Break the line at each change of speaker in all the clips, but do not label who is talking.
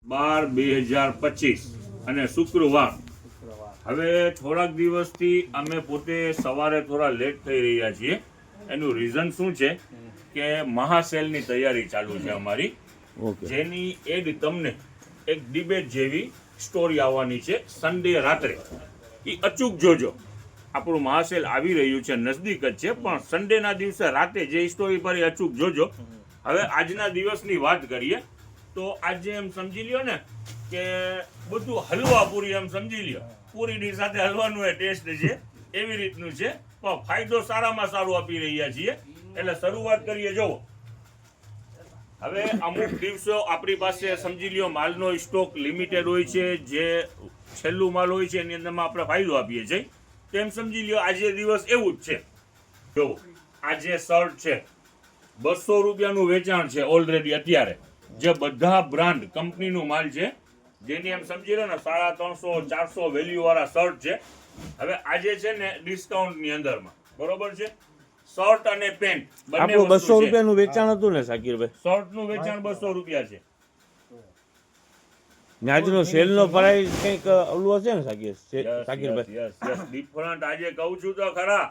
12/2025 અને શુક્રવાર. હવે થોડાક દિવસથી અમે પોતે સવારે થોડા લેટ થઈ રહ્યા છીએ. એનું રીઝન શું છે કે મહાસેલની તૈયારી ચાલુ છે અમારી, જેની એડ તમને એક ડિબેટ જેવી સ્ટોરી આવવાની છે સન્ડે રાત્રે. એ અચૂક જોજો. આપણું મહાસેલ આવી રહ્યું છે, નજદીક જ છે, પણ સન્ડેના દિવસે રાતે જે સ્ટોરી પર એ અચૂક જોજો. હવે આજના દિવસની વાત કરીએ તો આજે એમ સમજી લ્યો ને કે બધું હલવા પૂરી એમ સમજી લ્યો. પૂરીની સાથે હલવાનું એ ટેસ્ટ છે, એવી રીતનું છે, પણ ફાયદો સારામાં સારું આપી રહ્યા છીએ. એટલે શરૂઆત કરીએ. જોવો, હવે અમુક દિવસો આપણી પાસે સમજી લ્યો માલનો સ્ટોક લિમિટેડ હોય છે, જે છેલ્લું માલ હોય છે એની અંદરમાં આપણે ફાયદો આપીએ છીએ. તેમ સમજી લ્યો આજે દિવસ એવું જ છે. જોવો, આજે શર્ટ છે 200 રૂપિયાનું વેચાણ છે ઓલરેડી અત્યારે. જે બધા બ્રાન્ડ કંપનીનું માલ છે, જેની એમ સમજી લો ને 350-400 વેલ્યુ વાળા શર્ટ છે. હવે આજે છે ને ડિસ્કાઉન્ટની અંદરમાં, બરોબર છે, શર્ટ અને પેન્ટ બંને
200 રૂપિયાનું વેચાણ હતું ને સાકીરભાઈ?
શર્ટનું વેચાણ 200 રૂપિયા છે.
આજનો સેલનો પ્રાઇસ કંઈક ઓલું હશે ને સાકીરભાઈ?
Yes different. આજે કહું છું તો ખરા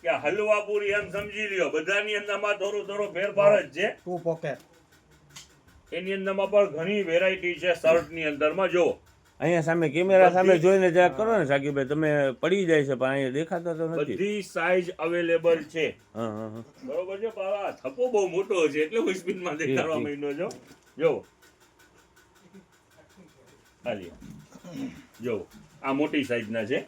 કે હલવા પૂરી એમ સમજી લ્યો, બધાની અંદરમાં થોડો ફેરફાર જ છે.
ટુ પોકેટ
એની અંદરમાં પણ ઘણી વેરાયટી છે શર્ટની અંદરમાં. જો
અહીંયા સામે કેમેરા સામે જોઈને જરા કરો ને સાકીરભાઈ, તમે પડી જાય છે પણ અહીંયા દેખાતા તો નથી.
બધી સાઈઝ અવેલેબલ છે. બરોબર છે. પાવા થપ્પો બહુ મોટો છે એટલે હું સ્પીડમાં દેખાડવા માંડ્યો છું. જો હાલી, જો આ મોટી સાઈઝના છે.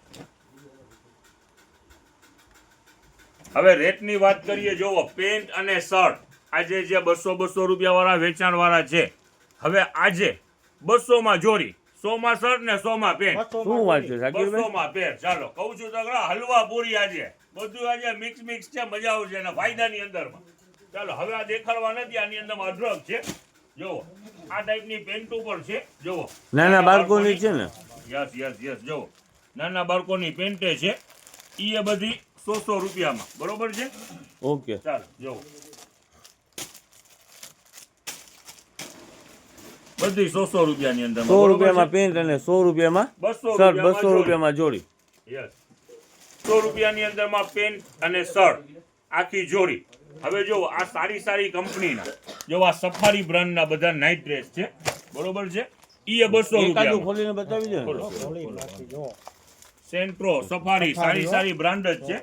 હવે રેટની વાત કરીએ. જોવો, પેન્ટ અને શર્ટ આજે જે 200 રૂપિયા વાળા વેચાણ વાળા છે, હવે આજે 200 માં જોડી, 100 માં શર્ટ ને 100 માં પેન્ટ.
શું વાત છે સાકીરભાઈ?
200 માં પેન્ટ. ચાલો કહું છું તો ખરા, હલવા પૂરી આજે બધું આજે મિક્સ છે, મજા આવશે અને ફાયદાની અંદરમાં. ચાલો હવે આ દેખાડવા નથી, આની અંદરમાં અઢળક છે. જોવો, આ ટાઈપની પેન્ટો પણ છે. જોવો,
નાના બાળકોની છે ને?
યસ. જોવો, નાના બાળકોની પેન્ટે છે. એ બધી 100 રૂપિયામાં, બરોબર છે.
ઓકે,
ચાલો જોવો, બધી 100 રૂપિયાની અંદર.
100 રૂપિયામાં પેન્ટ અને 100 રૂપિયામાં શર્ટ, 200 રૂપિયામાં જોડી.
યસ, 100 રૂપિયાની અંદરમાં પેન્ટ અને શર્ટ આખી જોડી. હવે જો આ સારી કંપનીના, જો આ સફારી બ્રાન્ડના બધા નાઇટ ડ્રેસ છે, બરોબર છે. એ 200 રૂપિયા
ખોલીને બતાવી દે.
સેન્ટ્રો, સફારી સારી બ્રાન્ડ જ છે.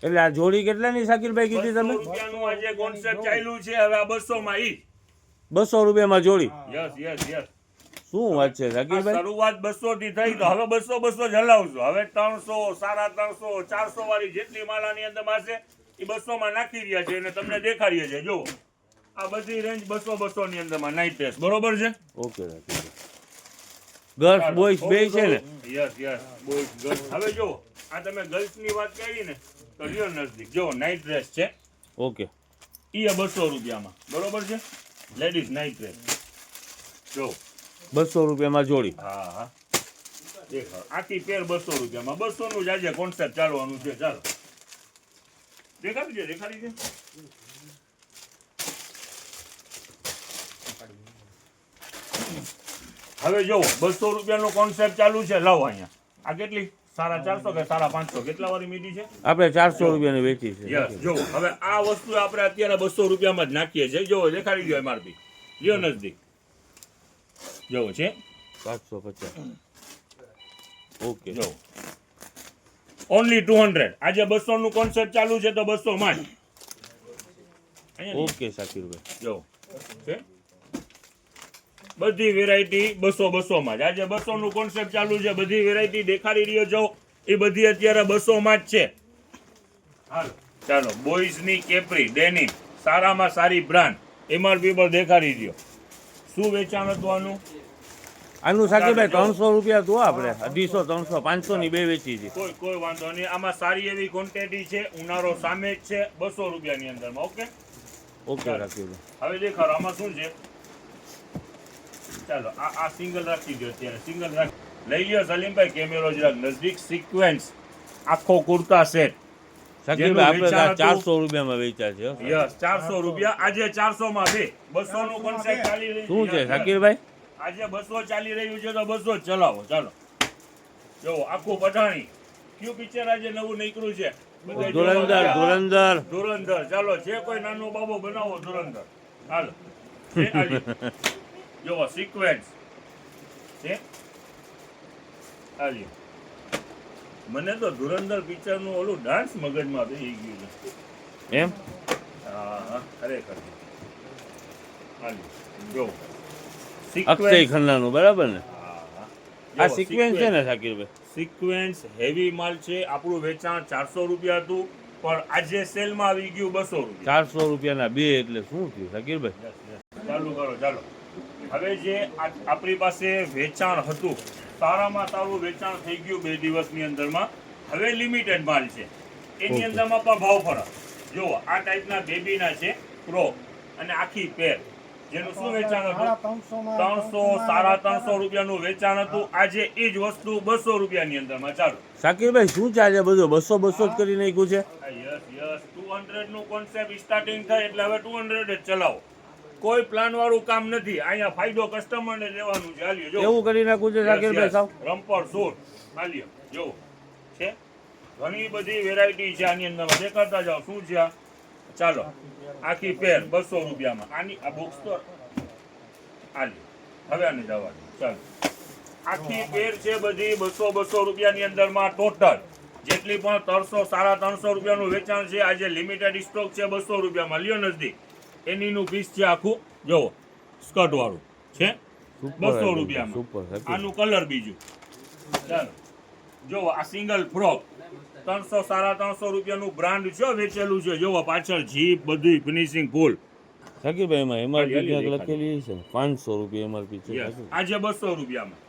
એટલે આ જોડી કેટલાની સાકીરભાઈ કીધી તમે?
200 રૂપિયાનું આજે કોન્સેપ્ટ ચાલ્યું છે. હવે આ 200 માં ઈ
200 રૂપિયામાં જોડી.
યસ.
શું વાત છે સાકીરભાઈ?
શરૂઆત 200 થી થઈ, તો હવે 200 જ હલાવશું. હવે 300, 350, 400 વાળી જેટલી માલાની અંદર હશે એ 200 માં નાખી રહ્યા છે અને તમને દેખાડીએ છીએ. જો આ બધી રેન્જ 200 ની અંદરમાં નાઇટ ડ્રેસ, બરોબર છે.
ઓકે, ગર્લ્સ બોયઝ બે છે ને?
Yes, boys girls. હવે જો આ તમે ગર્લ્સ ની વાત કરી ને તો લ્યો નજદીક. જો નાઇટ ડ્રેસ છે.
ઓકે,
એ 200 રૂપિયામાં, બરોબર છે. લેડીઝ નાઇટ ડ્રેસ જો
200 રૂપિયામાં જોડી.
હા, દેખો આખી પેર 200 રૂપિયામાં. 200 નું જ આજે કોન્સેપ્ટ ચાલવાનું છે. ચાલો દેખાડી છે. હવે જો 200 રૂપિયાનો કોન્સેપ્ટ ચાલુ છે. લાવો અહીંયા. આ કેટલી? 450 કે 550 કેટલા વાળી મીઠી છે?
આપણે 400 રૂપિયાની વેચી છે.
યસ. જો હવે આ વસ્તુ આપણે અત્યારે 200 રૂપિયામાં જ નાખીએ છીએ. જો દેખાડી દો એમઆરપી, લ્યો નજદીક. જો છે
750. ઓકે,
જો ઓનલી 200. આજે 200 નું કોન્સેપ્ટ ચાલુ છે તો 200 માં જ.
ઓકે સાકીરભાઈ,
જો છે બધી વેરાયટી 200 માં જ. આજે 200 નું કોન્સેપ્ટ ચાલુ છે. બધી વેરાયટી દેખાડી રહ્યો છો એ બધી અત્યારે 200 માં જ છે. હાલો ચાલો, બોયઝ ની કેપ્રી ડેનિમ સારામાં સારી બ્રાન્ડ એમઆરપી પર દેખાડી દો. શું વેચાણ હતું આનું?
આનું સાકીરભાઈ 300 રૂપિયા તો આપણે 250, 300, 500 ની બે વેચી છે.
કોઈ વાંધો નહીં. આમાં સારી એવી ક્વોન્ટિટી છે. ઉનાળો સામે જ છે. 200 રૂપિયાની અંદરમાં. ઓકે
સાકીરભાઈ.
હવે દેખાડો આમાં શું છે. ચાલો આ સિંગલ રાખી દો. અત્યારે સિંગલ લઈ લ્યો સલીમભાઈ. કેમેરો જરાક નજદીક. સિક્વેન્સ આખો કુર્તા સેટ
શાકીરભાઈ
જેનું
આપણે
વેચાણ હતું-
400 રૂપિયામાં વેચાય છે હો.
યસ 400 રૂપિયા, આજે 400 માં બે 200 નું કોન્સેપ્ટ ચાલી રહ્યું
શું છે
યસ, યસ.
શાકીરભાઈ?
આજે 200 ચાલી રહ્યું છે તો 200 જ ચલાવો. ચાલો જો આખું પઠાણી કયું પિક્ચર આજે નવું નીકળ્યું છે? બધાય
ધુરંધર
જોવા ગયા.
ધુરંધર
ધુરંધર. ચાલો જે કોઈ નાનો બાબો બનાવો ધુરંધર. હાલો છે આલી. જો સિક્વેન્સ છે આલી. મને તો ધુરંધર પિક્ચર નું ઓલું ડાન્સ મગજમાં બેસી ગયું છે.
એમ
હા ખરેખર આલી. જો
અક્ષય ખન્નાનું બરાબર ને?
હા.
આ
જો,
સિક્વેન્સ છે ને શાકીરભાઈ?
સિક્વેન્સ હેવી માલ છે. આપણું વેચાણ 400 રૂપિયા હતું, પણ આજે સેલમાં આવી ગયું 200 રૂપિયા.
400 રૂપિયાના બે એટલે શું થયું શાકીરભાઈ?
ચાલુ કરો ચાલો. હવે જે આપણી પાસે વેચાણ હતું, સારામાં સારું વેચાણ થઈ ગયું 2 દિવસની અંદરમાં. હવે લિમિટેડ માલ છે, એની
Okay.
અંદરમાં પણ ભાવ ફરક. જુઓ આ ટાઈપના બેબીના છે પ્રો અને આખી પેર, જેનું શું વેચાણ હતું? 300 સાડા 300 રૂપિયાનું વેચાણ હતું. આજે એ જ વસ્તુ 200 રૂપિયાની અંદરમાં. ચાલો
શાકીરભાઈ શું ચાલે બધું 200 જ કરી નાખ્યું છે?
યસ યસ 200 નું કોન્સેપ્ટ સ્ટાર્ટિંગ થાય એટલે હવે 200 જ ચલાવો. કોઈ પ્લાન વાળું કામ નથી. અહીંયા ફાયદો કસ્ટમરને લેવાનું છે. હાલ્યો જો
એવું કરી નાખ્યું છે શાકીરભાઈ સાવ?
રંપર સૂટ હાલ્યો જો છે. ઘણી બધી વેરાયટી છે આની અંદર. દેખાતા જાઓ શું છે આ. ચાલો આખી પેર 200 રૂપિયામાં. આની આ બોક્સ તો હાલ્યો. હવે આને જવાનું. ચાલો આખી પેર છે બધી 200 રૂપિયાની અંદરમાં ટોટલ. જેટલી પણ 300 સાડા 300 રૂપિયાનું વેચાણ છે, આજે લિમિટેડ સ્ટોક છે 200 રૂપિયામાં. લ્યો નજદીક એનીનું પીસ છે આખું. જોવો સ્કર્ટ વાળું છે
સુપર
200 રૂપિયામાં.
સુપર શાકીર.
આનું કલર બીજું. ચાલો જોવો આ સિંગલ ફ્રોક 300 સાડા 300 રૂપિયાનું બ્રાન્ડ છે, વેચેલું છે. જોવો પાછળ જીપ બધું ફિનિશિંગ ફૂલ.
શાકીરભાઈ એમાં એમઆરપી
હાલી,
ક્યાંક
હાલી.
લખેલી છે ને 500 રૂપિયા એમઆરપી છે
Yes.
શાકીર.
આજે 200 રૂપિયામાં.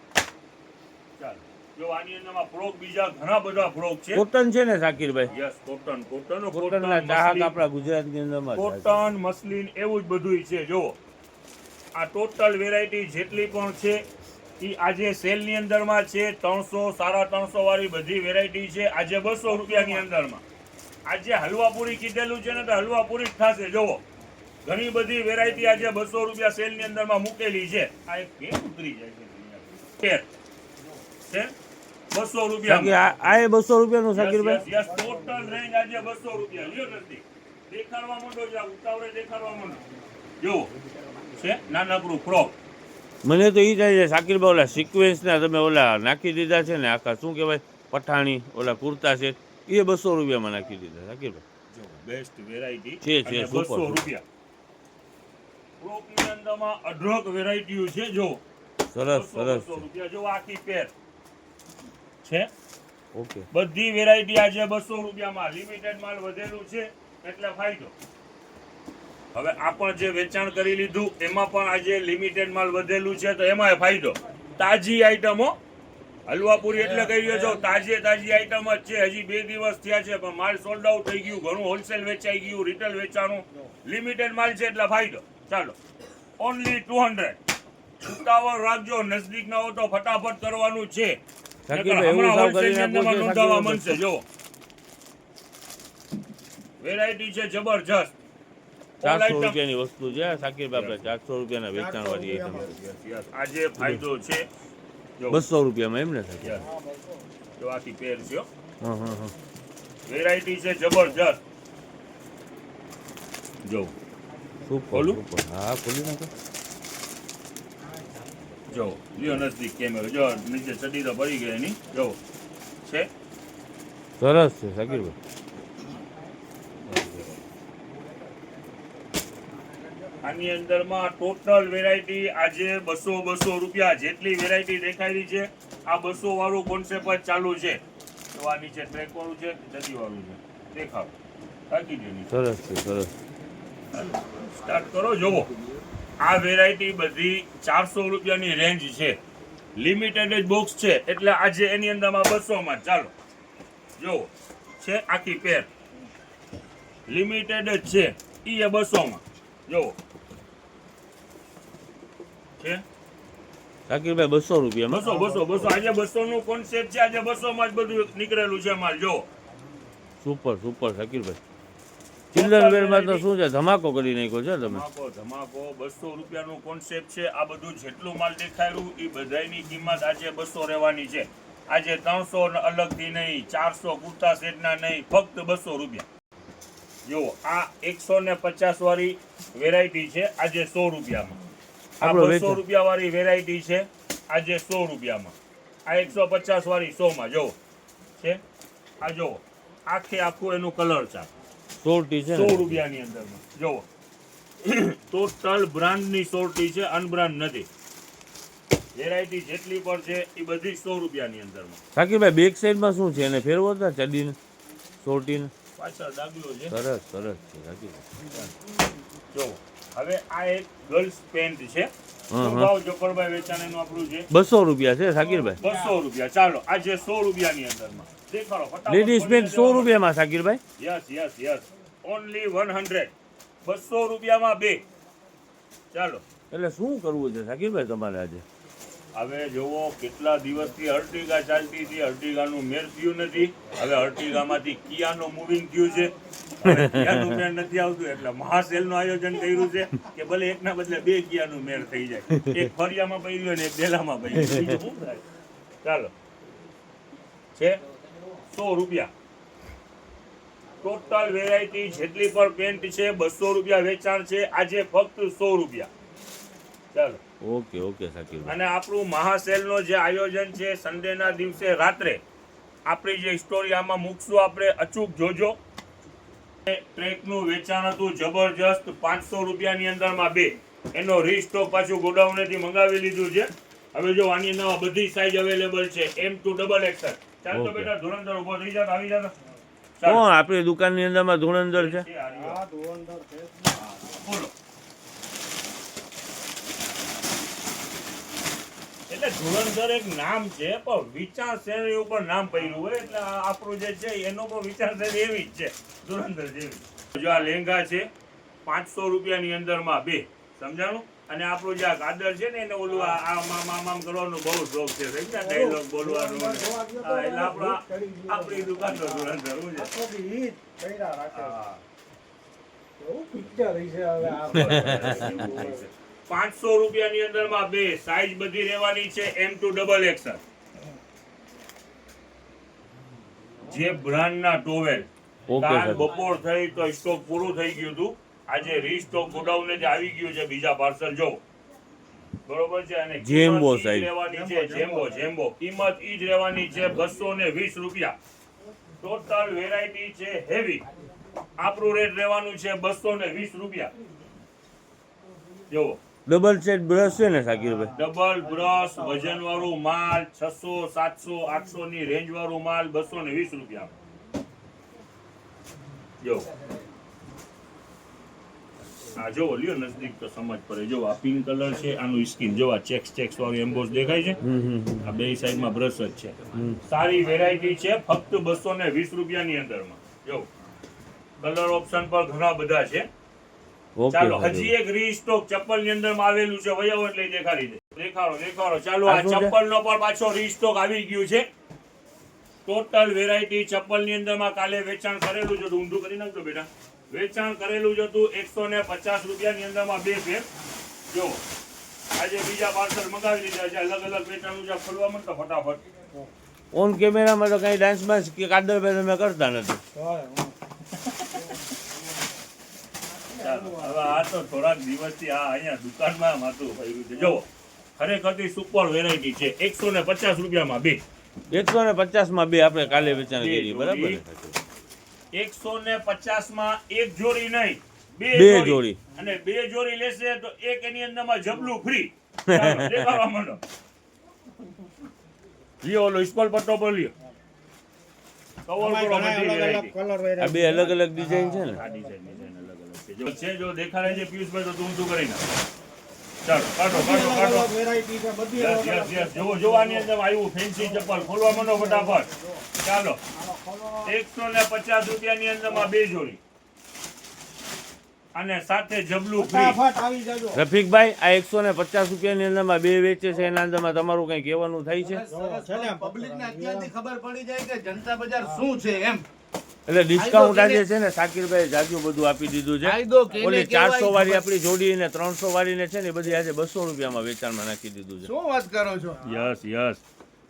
ચાલો જો આની અંદરમાં ફ્રોક બીજા ઘણા બધા ફ્રોક છે.
કોટન છે ને શાકીરભાઈ?
યસ કોટન કોટન
કોટનના ચાહક આપણા ગુજરાતની અંદરમાં જ છે.
કોટન મસલિન એવું જ બધું છે. જો આ ટોટલ વેરાયટી જેટલી પણ છે એ આજે સેલની અંદરમાં છે. 300 સાડા 300 વાળી બધી વેરાયટી છે આજે 200 રૂપિયાની અંદરમાં. આજે હલવાપુરી કીધેલું છે ને તો હલવાપુરી જ થશે. જોવો ઘણી બધી વેરાયટી આજે 200 રૂપિયા સેલની અંદરમાં મૂકેલી છે. આ એક કેમ ઉતરી જાય છે છે 200
શાકીર,
રૂપિયા.
આ એ 200 રૂપિયાનું શાકીરભાઈ?
યસ ટોટલ રેન્જ આજે 200 રૂપિયા. લ્યો નથી દેખાડવા માંડો છે, ઉતાવળે દેખાડવા માંડો. જો છે નાનકડું ફ્રોક.
મને તો ઈ થાય છે શાકીરભાઈ ઓલા સિક્વેન્સના તમે ઓલા નાખી દીધા છે ને આખા શું કહેવાય પઠાણી ઓલા કુર્તા છે એ 200 રૂપિયામાં નાખી દીધા શાકીરભાઈ.
જો બેસ્ટ વેરાયટી
છે, છે,
અને
super.
200 રૂપિયા. ફ્રોકની અંદરમાં અઢળક વેરાયટીઓ છે. જો
સરસ
200
સરસ
રૂપિયા. જો આખી પેર છે.
ઓકે.
બધી વેરાયટી આજે 200 રૂપિયામાં. લિમિટેડ માલ વધેલું છે એટલે ફાયદો. હવે આ પણ જે વેચાણ કરી લીધું એમાં પણ આજે લિમિટેડ માલ વધેલું છે તો એમાંય ફાયદો. તાજી આઈટમો હલવાપુરી એટલે કહી રહ્યો છો તાજી આઈટમ જ છે. હજી 2 દિવસ થયા છે પણ માલ સોલ્ડ આઉટ થઈ ગયું. ઘણું હોલસેલ વેચાઈ ગયું, રિટેલ વેચાણું. લિમિટેડ માલ છે એટલે ફાયદો. ચાલો ઓનલી 200. ઉતાવળ રાખજો, નજદીક ના હો તો ફટાફટ કરવાનું છે.
શાકીરભાઈ એવું
હમણાં
સાવ કરી
wholesale ની
નાખવું
અંદરમાં
છે
નોંધાવા
શાકીરભાઈ?
મળશે. જો વેરાયટી છે જબરજસ્ત.
400 રૂપિયાની વસ્તુ છે આ શાકીરભાઈ આપણે 400 રૂપિયાના વેચાણ વાળી આઈટમ.
Yes, આજે ફાયદો છે. જો
200 રૂપિયામાં એમ ને શાકીર?
yes. જો આખી પેર છે હો.
હા હા હા.
વેરાયટી છે જબરજસ્ત. જો
સુપર
ખોલું?
સુપર. હા ખોલી નાખો.
જો લ્યો નજદીક કેમેરો. જો નીચે ચડી તો પડી ગઈ એની. જો છે
સરસ છે શાકીરભાઈ.
આની અંદરમાં ટોટલ વેરાયટી આજે 200 રૂપિયા. જેટલી વેરાયટી દેખાડી છે આ 200 વાળું કોન્સેપ્ટ જ ચાલુ છે. તો આ નીચે ટ્રેક વાળું છે, જદી વાળું છે. દેખાવ બાકી છે નીચે.
સરસ છે સરસ.
સ્ટાર્ટ કરો. જોવો આ વેરાયટી બધી 400 રૂપિયાની રેન્જ છે. લિમિટેડ જ બોક્સ છે એટલે આજે એની અંદરમાં 200 માં. ચાલો જોવો છે આખી પેર લિમિટેડ જ છે. ઈ એ 200 માં. જોવો છે
શાકીરભાઈ 200 રૂપિયામાં?
200 આજે 200 નું કોન્સેપ્ટ છે. આજે 200 માં જ બધું નીકળેલું છે માલ. જો
સુપર સુપર શકીરભાઈ. ચિલ્ડ્રન વેરમાં તો શું છે, ધમાકો કરી નાખ્યો છે તમે.
ધમાકો 200 રૂપિયાનું કોન્સેપ્ટ છે. આ બધું જેટલું માલ દેખાયું એ બધાની કિંમત આજે 200 રહેવાની છે. આજે 300 અલગથી નહીં, 400 કુર્તા સેટના નહીં, ફક્ત 200 રૂપિયા. જુઓ આ 150 વાળી વેરાયટી છે, આજે 100 રૂપિયામાં. આ 200 રૂપિયા વાળી વેરાયટી છે, આજે 100 રૂપિયામાં. આ 150 વાળી 100 માં જુઓ છે. આ જુઓ આખું એનું કલર ચાર્ટ
100 છે
100 રૂપિયાની અંદરમાં. જુઓ ટોટલ બ્રાન્ડની સોર્ટી છે, અનબ્રાન્ડ નથી. વેરાયટી જેટલી પણ છે એ બધી 100 રૂપિયાની અંદરમાં.
શકીરભાઈ બેક સાઈડમાં શું છે, એને ફેરવો હતા ચડીને સોર્ટીને
પાછળ ડાગલો છે.
સરસ સરસ છે શકીરભાઈ.
જો હવે આ એક ગર્લ્સ પેન્ટ છે. શું ભાવ જફરભાઈ વેચાણનું આપણું છે?
200 રૂપિયા છે શકીરભાઈ.
200 રૂપિયા. ચાલો આજે 100 રૂપિયાની અંદરમાં દેખાડો ફટાફટ.
લેડીઝ પેન્ટ 100 રૂપિયામાં શકીરભાઈ.
Yes only 100. 200 રૂપિયામાં બે. ચાલો
એટલે શું કરવું છે શકીરભાઈ તમારે આજે?
હવે જોવો કેટલા દિવસથી અર્ટિગા ચાલતી હતી, અર્ટિગાનું મેર થયું નથી. હવે અર્ટિગામાંથી કિયાનું મૂવિંગ થયું છે. હવે કિયાનું મેર નથી આવતું એટલે મહાસેલનું આયોજન કર્યું છે કે ભલે એકના બદલે બે કિયાનું મેર થઈ જાય. એક ફરિયામાં પડ્યું અને એક બેલામાં પડ્યું. બીજું શું થાય? ચાલો છે 100 રૂપિયા. ટોટલ વેરાયટી જેટલી પણ પેન્ટ છે 200 રૂપિયા વેચાણ છે. આજે ફક્ત 100 રૂપિયા. ચાલો
ઓકે ઓકે શકીરભાઈ.
અને આપણું મહાસેલનો જે આયોજન છે સન્ડેના દિવસે રાત્રે આપણી જે સ્ટોરી આમાં મૂકશું આપણે, અચૂક જોજો. ટ્રેકનું વેચાણ હતું જબરજસ્ત 500 રૂપિયાની અંદરમાં બે. એનો રીસ્ટોક પાછું ગોડાઉનેથી મંગાવી લીધું છે. હવે જો આની અંદર બધી સાઈઝ અવેલેબલ છે, M2 ડબલ XL. ચાલ તો બેટા ધુરંધર ઉભો થઈ જાવ, આવી જાવ.
કોણ આપણી દુકાનની અંદરમાં ધુરંધર છે?
બોલો. એટલે ધુરંધર એક નામ છે પણ વિચારશૈલી ઉપર નામ પડ્યું હોય એટલે આપણું જે છે એનો પણ વિચારશૈલી એવી જ છે, ધુરંધર જેવી. જો આ લેંગા છે 500 રૂપિયાની અંદરમાં બે. સમજાણું? અને આપણું જે આ ગાદર છે ને એને ઓલું આમ કરવાનો બહુ શોખ છે. ડાયલોગ બોલવાનો. એટલે આપણી દુકાનનો ધુરંધર હું છે. 500 રૂપિયાની અંદરમાં બે. સાઈઝ બધી રહેવાની છે M2 ડબલ XL. જે બ્રાન્ડના ટોવેલ કાલ બપોર થઈ તો સ્ટોક પૂરું થઈ ગયું હતું. આજે રીસ્ટોક ગોડાઉન જે આવી ગયું છે બીજા પાર્સલ જો. બરોબર છે. અને
જેમ્બો
કિંમત ઈ
સાઈઝ
રહેવાની છે. જેમ્બો કિંમત ઈ જ રહેવાની છે 220 રૂપિયા. ટોટલ વેરાયટી છે હેવી. આપણું રેટ રહેવાનું છે 220 રૂપિયા. જો
ડબલ સેટ બ્રશ છે ને શકીરભાઈ?
ડબલ બ્રશ વજન વાળું માલ 600 700 800 ની રેન્જ વાળું માલ 220 રૂપિયા. જો આ જો લ્યો નજદીક તો સમજ પડે. જો આ પિંક કલર છે, આનું સ્કીન જો આ ચેક્સ વાળું એમ્બોસ દેખાય છે. આ બે સાઈડમાં બ્રશ જ છે. સારી વેરાયટી છે ફક્ત 220 રૂપિયાની અંદરમાં. જો કલર ઓપ્શન પર ઘણા બધા છે. ચાલો હજી એક રીસ્ટોક ચપ્પલ ની અંદર માં આવેલું છે, વયાવો એટલે દેખાડી દે. દેખાડો. ચાલો આ ચપ્પલ નો પણ પાછો રીસ્ટોક આવી ગયું છે. ટોટલ વેરાયટી ચપ્પલ ની અંદર માં કાલે વેચાણ કરેલું છે. ઊંધું કરી નાખજો બેટા. વેચાણ કરેલું જ હતું 150 રૂપિયાની અંદર માં બે પેર. જો આજે બીજા પાર્સલ મંગાવી લીધા છે. અલગ અલગ વેચાણનું છે. ખોલવા માંડતો ફટાફટ.
ઓન કેમેરામાં તો કઈ ડાન્સ બાન્સ કે કાદરભાઈ તમે કરતા નથી.
હવે આ તો થોડાક દિવસથી આ અહીંયા દુકાનમાં માથું ફર્યું છે. જો ખરેખર સુપર વેરાયટી છે. 150 રૂપિયામાં બે.
150 માં બે આપણે કાલે વેચાણ કરી બરાબર.
150 માં એક જોડી નહીં,
બે જોડી.
અને બે જોડી લેશે તો એક એની અંદરમાં જબલું ફ્રી. દેખાડવા માંડો. લ્યો ઓલો સ્પોલ પટ્ટો પર લ્યો. કવર કરો બધી વેરાયટી.
આ બે અલગ અલગ ડિઝાઇન છે ને?
આ ડિઝાઇન અલગ અલગ છે. જો છે જો દેખાડે છે પિયુષભાઈ તો તું ઊંધું કરી નાખ. ચાલો કાઢો.
વેરાયટી છે બધી.
યસ જો આની અંદર આવ્યું ફેન્સી ચપ્પલ. ખોલવા માંડો ફટાફટ. ચાલો 150 રૂપિયાની અંદરમાં બે જોડી અને સાથે જબલું ફ્રી.
ફટાફટ આવી જાજો.
રફીકભાઈ આ 150 રૂપિયાની અંદરમાં બે વેચે છે, એના અંદરમાં તમારું કઈ કહેવાનું થાય છે?
છે ને
પબ્લિકને અત્યારથી ખબર પડી જાય કે જનતા બજાર શું છે એમ.
એટલે ડિસ્કાઉન્ટ આજે છે ને શાકિરભાઈ જાજુ બધું આપી દીધું છે.
ફાયદો કેને
ઓલી
કહેવાય
400 વાળી
ખબર?
આપણી જોડી ને 300 વાળી ને છે ને એ બધી આજે 200 રૂપિયામાં વેચાણમાં નાખી દીધું છે.
શું વાત કરો છો?
યસ યસ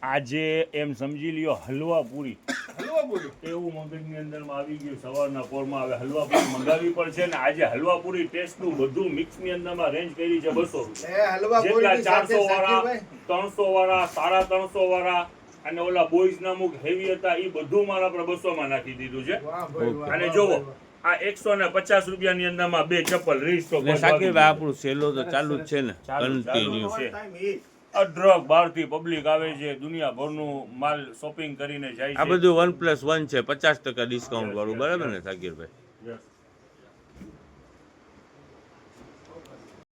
આજે એમ સમજી લ્યો હલવા પૂરી
હલવા પૂરી
એવું મગજની અંદરમાં આવી ગયું સવારના પોરમાં. હવે હલવા પૂરી મંગાવી પડશે ને આજે હલવા પૂરી ટેસ્ટનું બધું મિક્સની અંદરમાં રેન્જ કરી છે 200 રૂપિયા.
એ હલવા
જેટલા
પૂરી
400 વાળા 300 વાળા 350 વાળા અને ઓલા બોયઝ ના મુખ હેવી હતા એ બધું મારા આપણે 200 માં નાખી દીધું છે.
વાહ ભાઈ વાહ,
અને
વાહ,
જોવો
વાહ, વાહ.
આ 150 રૂપિયાની અંદરમાં બે ચપ્પલ રીસ્ટોક
ને શાકિરભાઈ આપણું સેલો તો ચાલુ જ છે ને કન્ટિન્યુ.
છે.
Time એ.
અઢળક બહારથી પબ્લિક આવે છે, દુનિયાભરનું માલ શોપિંગ કરીને જાય
આ
છે.
બધું 1+1 છે, 50% ડિસ્કાઉન્ટ વાળું, બરાબર ને શાકિરભાઈ?
Yes.